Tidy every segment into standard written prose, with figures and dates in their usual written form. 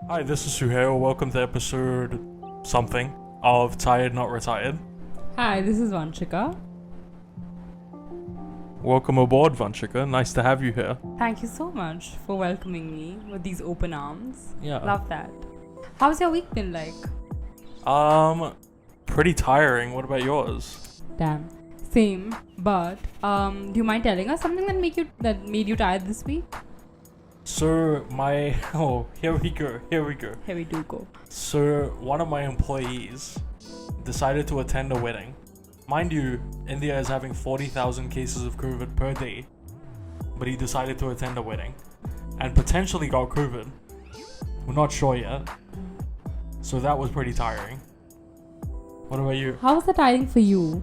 Hi, this is Suhail. Welcome to episode something of Tired Not Retired. Hi, this is Vanshika. Welcome aboard, Vanshika. Nice to have you here. Thank you so much for welcoming me with these open arms. Yeah. Love that. How's your week been like? Pretty tiring. What about yours? Damn. Same. But do you mind telling us something that made you tired this week? So here we go. Here we do go. So one of my employees decided to attend a wedding. Mind you, India is having 40,000 cases of COVID per day, but he decided to attend a wedding and potentially got COVID. We're not sure yet. So that was pretty tiring. What about you? How was the tiring for you?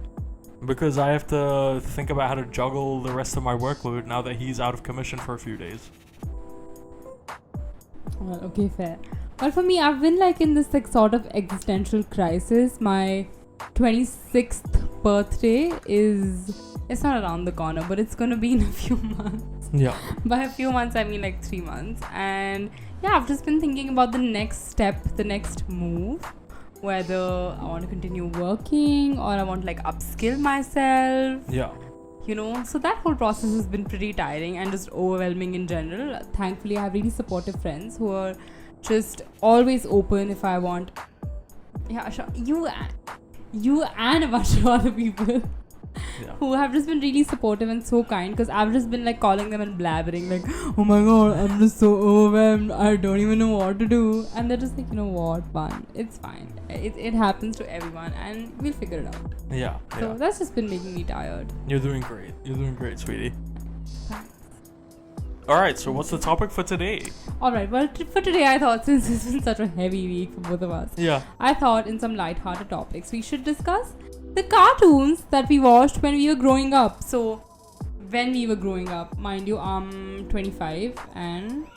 Because I have to think about how to juggle the rest of my workload now that he's out of commission for a few days. Well, okay, fair. Well, for me, I've been in this sort of existential crisis. My 26th birthday it's not around the corner, but it's gonna be in a few months. Yeah. By a few months, I mean 3 months. And yeah, I've just been thinking about the next step, the next move, whether I want to continue working or I want to upskill myself. Yeah. So that whole process has been pretty tiring and just overwhelming in general. Thankfully, I have really supportive friends who are just always open if I want. Yeah, sure. You and a bunch of other people who have just been really supportive and so kind, because I've just been calling them and blabbering oh my god, I'm just so overwhelmed, I don't even know what to do, and they're just you know what, fun, it's fine, it happens to everyone and we'll figure it out. Yeah. So that's just been making me tired. You're doing great, sweetie. Alright, so what's the topic for today? Alright, well for today I thought, since it's been such a heavy week for both of us, I thought in some light-hearted topics we should discuss the cartoons that we watched when we were growing up. So when we were growing up, mind you, I'm 25 and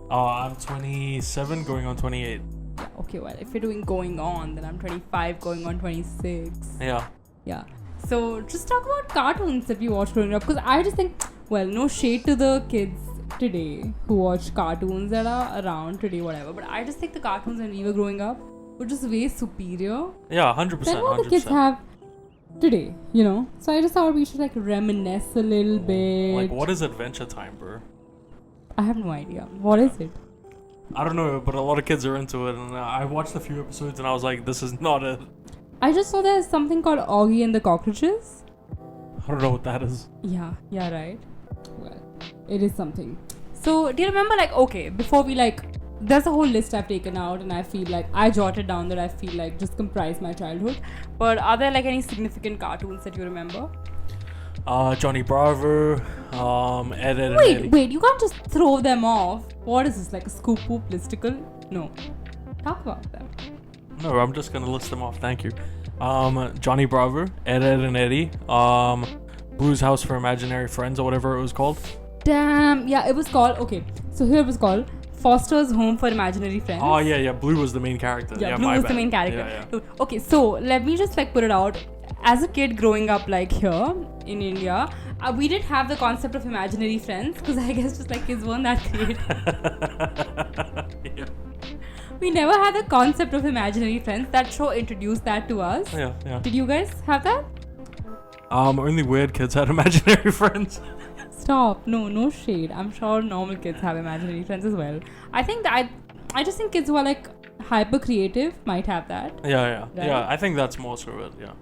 I'm 27 going on 28. yeah, okay, well if you're doing going on, then I'm 25 going on 26. Yeah, so just talk about cartoons that we watched growing up, because I just think, well, no shade to the kids today who watch cartoons that are around today, whatever, but I just think the cartoons when we were growing up were just way superior. Yeah, 100%. than what the kids have today, So I just thought we should reminisce a little bit. What is Adventure Time, bro? I have no idea. What is it? I don't know, but a lot of kids are into it, and I watched a few episodes and I was like, this is not it. I just saw there's something called Augie and the Cockroaches. I don't know what that is. Yeah, right. Well, it is something. So, do you remember, okay, before we, there's a whole list I've taken out, and I feel I jotted down that I feel just comprise my childhood. But are there, any significant cartoons that you remember? Johnny Bravo, Ed, and Eddie. Wait, you can't just throw them off. What is this, a scoop poop listicle? No. Talk about them. No, I'm just gonna list them off, thank you. Johnny Bravo, Ed, and Eddie, Blue's House for Imaginary Friends, or whatever it was called. Damn, yeah, it was called, okay, so here it was called Foster's Home for Imaginary Friends. Oh, yeah, Blue was the main character. Yeah, Blue was the main character. Yeah. Okay, so let me just put it out. As a kid growing up here in India, we didn't have the concept of imaginary friends, because I guess just kids weren't that creative. Yeah. We never had the concept of imaginary friends. That show introduced that to us. Yeah. Did you guys have that? Only weird kids had imaginary friends. Stop. No shade. I'm sure normal kids have imaginary friends as well. I think that I just think kids who are hyper creative might have that. Yeah. Right? Yeah, I think that's more so it, yeah.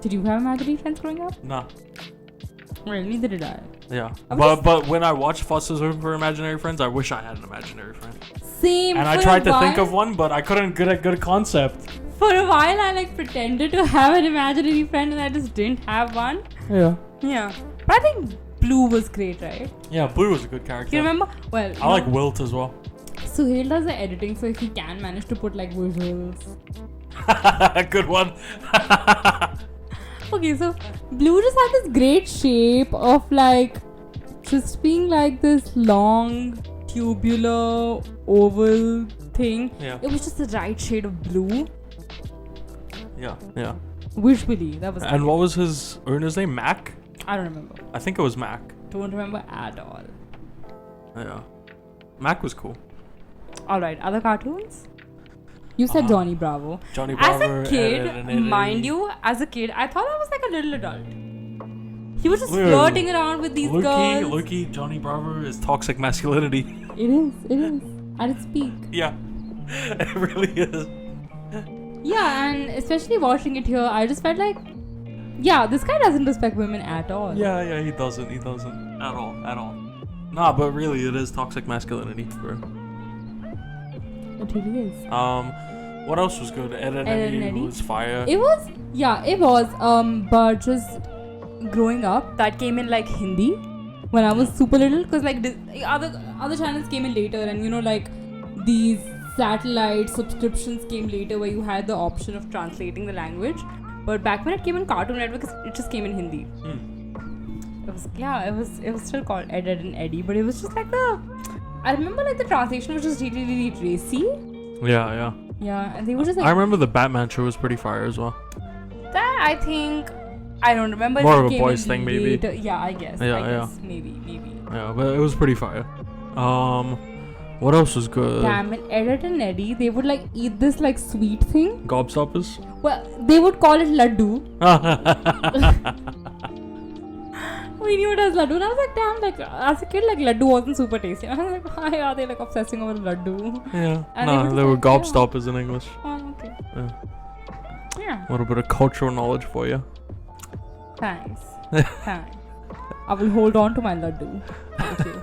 Did you have imaginary friends growing up? Nah. Well, neither did I. Yeah. But when I watched Foster's Home for Imaginary Friends, I wish I had an imaginary friend. Same. And I tried to think of one, but I couldn't get a good concept. For a while, I pretended to have an imaginary friend, and I just didn't have one. Yeah. But I think Blue was great, right? Yeah, Blue was a good character. You remember? Well, I like Wilt as well. Suhail does the editing, so if he can manage to put visuals. Good one. Okay, so Blue just had this great shape of just being this long, tubular, oval thing. Yeah. It was just the right shade of blue. Yeah. Visually, that was. And what was his owner's name? Mac? I don't remember. I think it was Mac. Don't remember at all. Yeah. Mac was cool. All right, other cartoons? You said Johnny Bravo. Johnny Bravo. As a kid, mind you, as a kid, I thought I was like a little adult. He was just flirting around with these girls. Loki, Johnny Bravo is toxic masculinity. It is. At its peak. Yeah, it really is. Yeah, and especially watching it here, I just felt like, yeah, this guy doesn't respect women at all. Yeah, he doesn't. At all. Nah, but really, it is toxic masculinity, bro. It really is. What else was good? Ed and Eddie was fire. It was. But just growing up, that came in like Hindi when I was super little, because like other channels came in later, and you know, like these satellite subscriptions came later where you had the option of translating the language. But back when it came in Cartoon Network, it just came in Hindi. It was still called Ed and Eddie, but it was just like I remember like the translation was just really, really racy. Yeah. Yeah, and they were just like, I remember the Batman show was pretty fire as well. That I think, I don't remember. More of a boys thing, maybe. Later. Yeah, I guess. Maybe. Yeah, but it was pretty fire. What else was good? Damn it, Ed and Eddie, they would like eat this like sweet thing. Gobstoppers? Well, they would call it laddu. We knew it as laddu, and I was like, damn, like as a kid, like laddu wasn't super tasty. And I was like, why are they like obsessing over laddu? Yeah, and they were gobstoppers in English. Oh, okay. Yeah. A little bit of cultural knowledge for you. Thanks. I will hold on to my laddu. Thank you.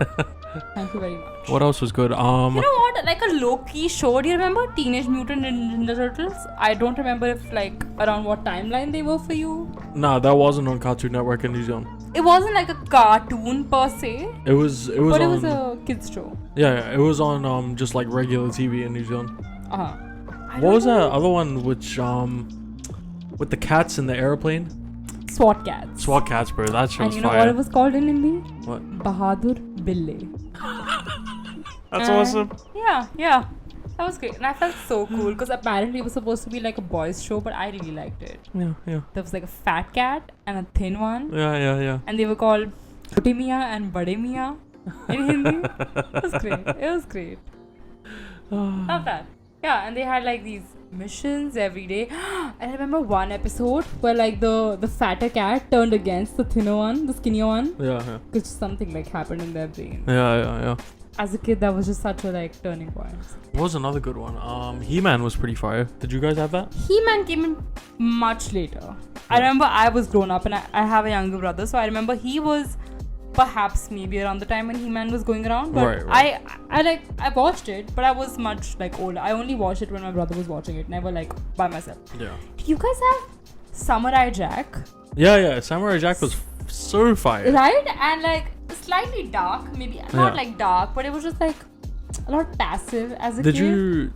Thank you very much. What else was good? You know what? Like a low-key show. Do you remember Teenage Mutant Ninja Turtles? I don't remember if like around what timeline they were for you. Nah, that wasn't on Cartoon Network in New Zealand. It wasn't like a cartoon per se. It was. But it was a kids show. Yeah, it was on just like regular TV in New Zealand. What was that other one which with the cats in the airplane? SWAT Cats. SWAT Cats, bro. That show was fire. And you know what it was called in Hindi? What? Bahadur Bille. That's awesome. Yeah. That was great. And I felt so cool because apparently it was supposed to be like a boys' show, but I really liked it. Yeah. There was like a fat cat and a thin one. Yeah. And they were called Chote Mia and Bade Mia in Hindi. It was great. Love that. Yeah, and they had like these missions every day. And I remember one episode where like the fatter cat turned against the thinner one, the skinnier one. Yeah. Because something like happened in their brain. Yeah. As a kid, that was just such a like turning point. What was another good one? He-Man was pretty fire. Did you guys have that? He-Man came in much later. Yeah. I remember I was grown up and I have a younger brother, so I remember he was perhaps maybe around the time when He-Man was going around. But right. I watched it, but I was much like older. I only watched it when my brother was watching it, never like by myself. Yeah. Did you guys have Samurai Jack? Yeah. Samurai Jack was so fire. Right? And like slightly dark, maybe not like dark, but it was just like a lot passive as a kid. Did you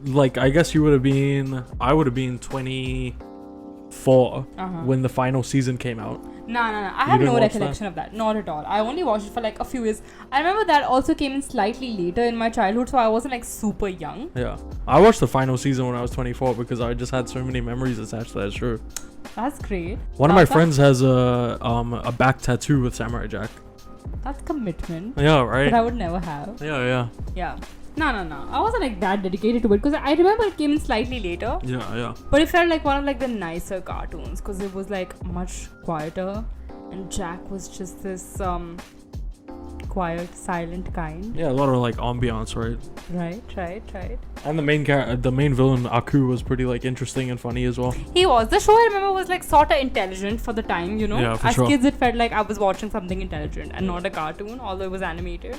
like? I guess you would have been. I would have been 24 when the final season came out. No. I have no recollection of that. Not at all. I only watched it for like a few years. I remember that also came in slightly later in my childhood, so I wasn't like super young. Yeah, I watched the final season when I was 24 because I just had so many memories attached to that show. That's great. One of my friends has a back tattoo with Samurai Jack. That's commitment. Yeah, right. That I would never have. Yeah. No. I wasn't like that dedicated to it because I remember it came in slightly later. Yeah. But it felt like one of like the nicer cartoons because it was like much quieter, and Jack was just this quiet, silent kind. Yeah, a lot of like ambiance, right? Right. And the main villain Aku was pretty like interesting and funny as well. He was. The show I remember was like sort of intelligent for the time, you know. Yeah, for As sure. kids, it felt like I was watching something intelligent and not a cartoon, although it was animated.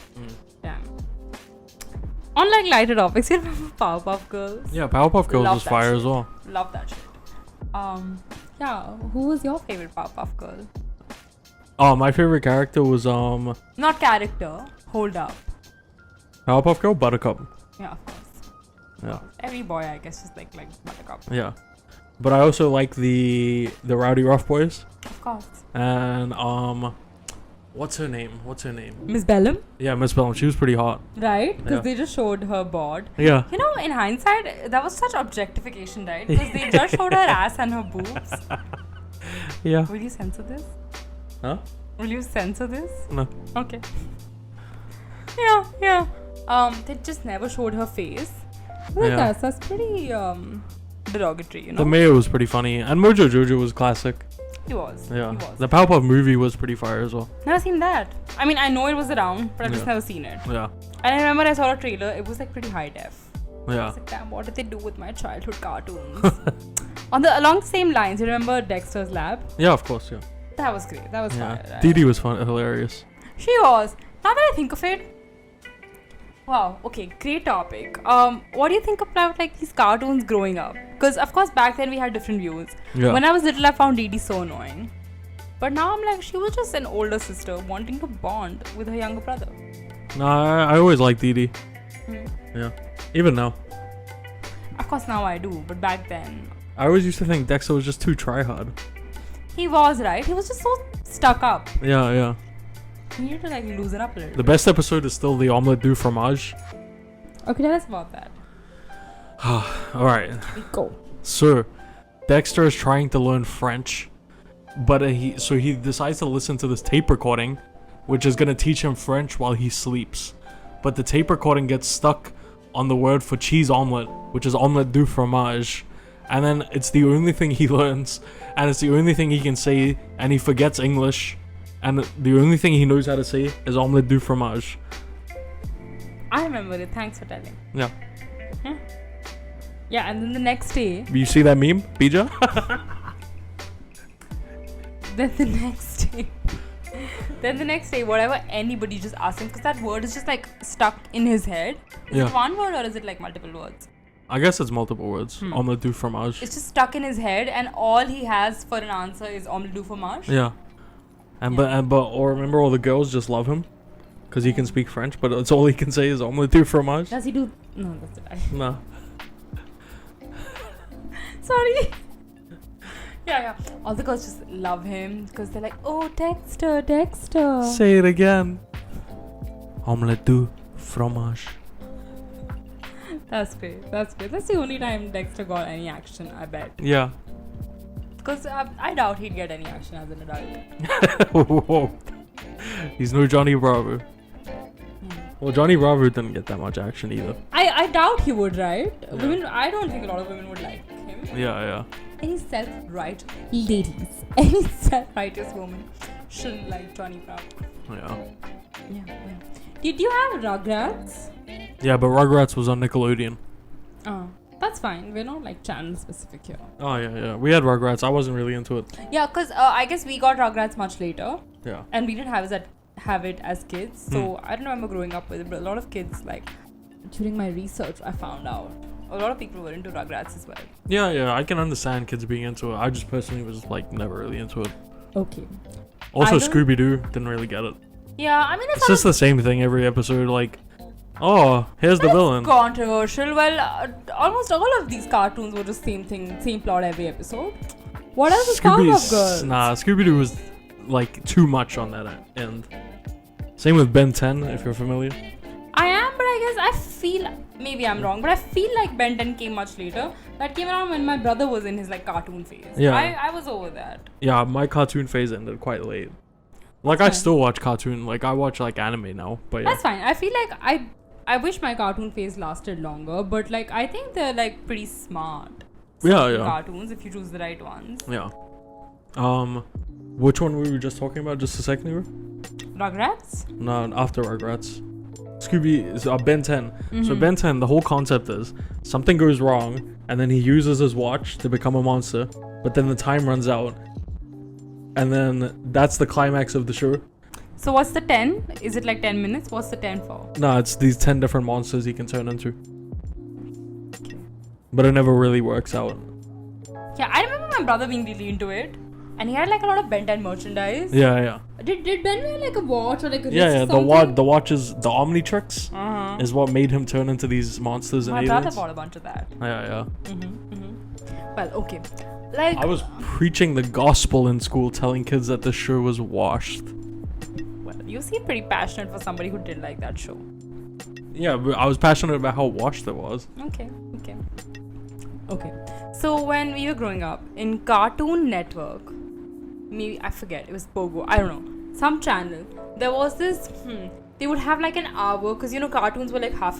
Damn. On like lighter topics, you remember Powerpuff Girls? Yeah, Powerpuff Girls was fire as well. Love that shit. Yeah. Who was your favorite Powerpuff Girl? Oh, my favorite character was Not character. Hold up. Powerpuff Girl, Buttercup. Yeah, of course. Yeah. Every boy, I guess, is like Buttercup. Yeah, but I also like the Rowdy Rough Boys. Of course. And what's her name? Miss Bellum. Yeah, Miss Bellum. She was pretty hot. Right, because they just showed her bod. Yeah. You know, in hindsight, that was such objectification, right? Because they just showed her ass and her boobs. Yeah. Will you censor this? Huh? Will you censor this? No. Okay. Yeah. They just never showed her face. But Yeah. that's pretty derogatory, you know. The mayor was pretty funny, and Mojo Jojo was classic. He was. Yeah. He was. The Powerpuff movie was pretty fire as well. Never seen that. I mean, I know it was around, but I've just Yeah. never seen it. Yeah. And I remember I saw a trailer. It was like pretty high def. I Yeah. was like, damn, what did they do with my childhood cartoons? Along the same lines, you remember Dexter's Lab? Yeah, of course. Yeah. That was great. That was Yeah. fire. Right? Dee Dee was fun, hilarious. She was. Now that I think of it, wow. Okay, great topic. What do you think about like these cartoons growing up? Because of course back then we had different views. Yeah. When I was little, I found Dee Dee so annoying. But now I'm like, she was just an older sister wanting to bond with her younger brother. Nah, I always liked Dee Dee. Yeah. Even now. Of course now I do, but back then I always used to think Dexter was just too try hard. he was right. He was just so stuck up. Yeah, yeah. He needed to like loosen up a little. The best episode is still the omelette du fromage. Okay, tell us about that. Alright. Go. So, Dexter is trying to learn French, but he decides to listen to this tape recording, which is gonna teach him French while he sleeps. But the tape recording gets stuck on the word for cheese omelette, which is omelette du fromage, and then it's the only thing he learns, and it's the only thing he can say, and he forgets English, and the only thing he knows how to say is omelette du fromage. I remember it. Thanks for telling. Yeah. Yeah, and then the next day, You see that meme, Bija? then the next day, whatever anybody just asks him, because that word is just like stuck in his head. Is Yeah. it one word or is it like multiple words? I guess it's multiple words. Omelette du fromage. It's just stuck in his head, and all he has for an answer is omelette du fromage. Yeah. And or remember all the girls just love him because he can speak French, but it's all he can say is omelette du fromage. Does he do? No, that's it. No. Sorry. Yeah. All the girls just love him because they're like, oh, Dexter. Say it again. Omelette du fromage. That's great. That's the only time Dexter got any action, I bet. Yeah. Because I doubt he'd get any action as an adult. Whoa. He's no Johnny Bravo. Well, Johnny Bravo didn't get that much action either. I doubt he would, right? Yeah. Women, I don't think a lot of women would like him. Yeah. Any self-right ladies, any self-righteous woman shouldn't like Johnny Bravo. Yeah. Did you have Rugrats? Yeah, but Rugrats was on Nickelodeon. Oh, that's fine. We're not like channel specific here. Oh, yeah. We had Rugrats. I wasn't really into it. Yeah, because I guess we got Rugrats much later. Yeah. And we didn't have it as kids. So I don't remember growing up with it, but a lot of kids, like, during my research, I found out a lot of people were into Rugrats as well. Yeah. I can understand kids being into it. I just personally was, like, never really into it. Okay. Also, Scooby-Doo, didn't really get it. Yeah, I mean, It's just the same thing every episode. Like, oh, here's the villain. Controversial. Well, almost all of these cartoons were just same thing, same plot every episode. What else is Powerpuff Girls? Nah, Scooby-Doo was, like, too much on that end. Same with Ben 10, if you're familiar. I am, but I guess I feel, maybe I'm wrong, but I feel like Ben 10 came much later. That came around when my brother was in his like cartoon phase. Yeah. I was over that. Yeah, my cartoon phase ended quite late. Like, I still watch cartoon. Like, I watch, like, anime now. But yeah. That's fine. I feel like I wish my cartoon phase lasted longer, but like I think they're like pretty smart. Yeah. Cartoons if you choose the right ones. Yeah. Which one were we just talking about just a second ago? Rugrats? No, after Rugrats. Scooby is Ben 10. Mm-hmm. So Ben 10, the whole concept is something goes wrong, and then he uses his watch to become a monster, but then the time runs out, and then that's the climax of the show. So what's the 10? Is it like 10 minutes? What's the 10 for? No, it's these 10 different monsters he can turn into. Okay. But it never really works out. Yeah, I remember my brother being really into it, and he had like a lot of Ben 10 merchandise. Yeah. Did Ben wear like a watch or like a wrist Yeah. or something? The watch is the Omnitrix is what made him turn into these monsters and aliens. My brother bought a bunch of that. Yeah. Well, okay. Like I was preaching the gospel in school, telling kids that the show was washed. Well, you seem pretty passionate for somebody who did like that show. Yeah, but I was passionate about how washed it was. Okay. So when we were growing up in Cartoon Network, maybe I forget, it was Pogo, I don't know, some channel, there was this they would have like an hour, because Cartoonz were like half an